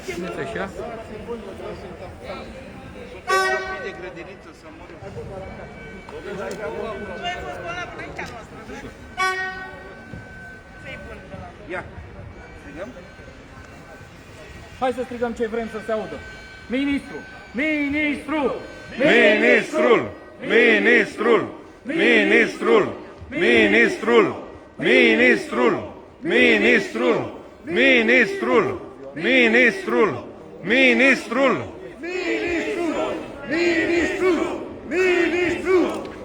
Țineți așa. De grădiniță să mă Ia, strigăm? Hai să strigăm ce vrem să se audă. Ministru! Ministru! Ministrul! Ministrul! Ministrul! Ministrul! Ministrul! Ministrul! Ministrul! Ministrul! Ministrul!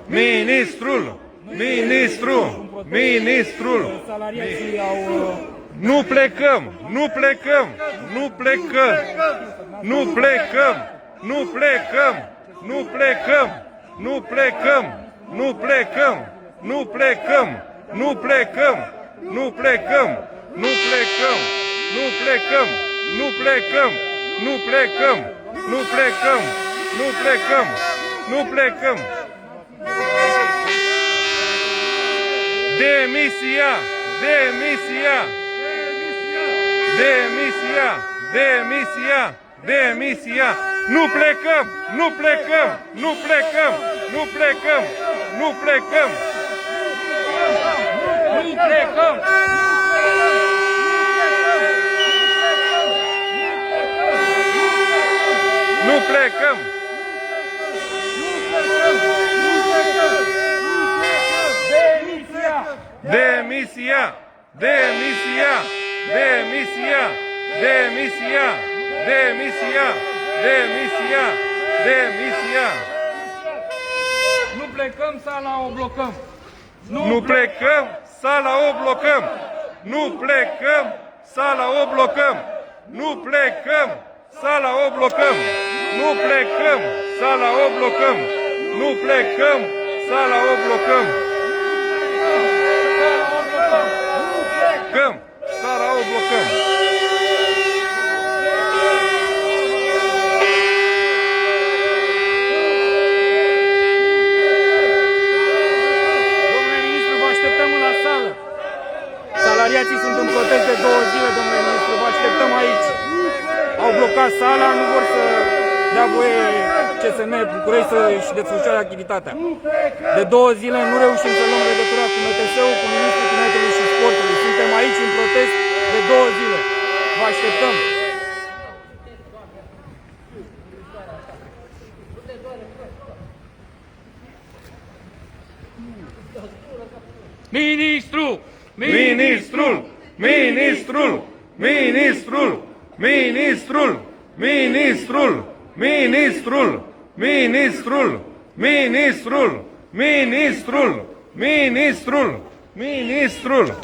Ministrul! Ministrul! Ministrul! Salariații au... Nu plecăm! Nu plecăm! Nu plecăm! Nu plecăm! Nu plecăm! Nu plecăm! Nu plecăm! Nu plecăm! Nu plecăm! Nu plecăm! Nu plecăm! Nu plecăm! Nu plecăm! Nu plecăm! Nu plecăm! Nu plecăm! Nu plecăm! Nu plecăm! Demisia! Demisia! Demisia! Demisia! Demisia! Nu plecăm! Nu plecăm! Nu plecăm! Nu plecăm! Nu plecăm! Nu plecăm! Nu plecăm! Demisia! Demisia! Demisia! Demisia! Demisia! Demisia! Demisia! Demisia! Nu plecăm, sala o blocăm! Nu plecăm, sala o blocăm! Nu plecăm, sala o blocăm! Nu plecăm, sala o blocăm! Nu plecăm, sala o blocăm! Nu plecăm, sala o blocăm! Blocăm, sala o blocăm! Salariații sunt în protest de 2 zile, domnule ministru, vă așteptăm aici. Au blocat sala, nu vor să dea voie CSM București să-și desfășoare activitatea. De 2 zile nu reușim să luăm legătura cu MTS-ul, cu Ministrul Tineretului și Sportului. Suntem aici în protest de 2 zile. Vă așteptăm. Ministru! Ministrul! Ministrul! Ministrul! Ministrul! Ministrul! Ministrul! Ministrul! Ministrul! Ministrul! Ministrul! Ministrul!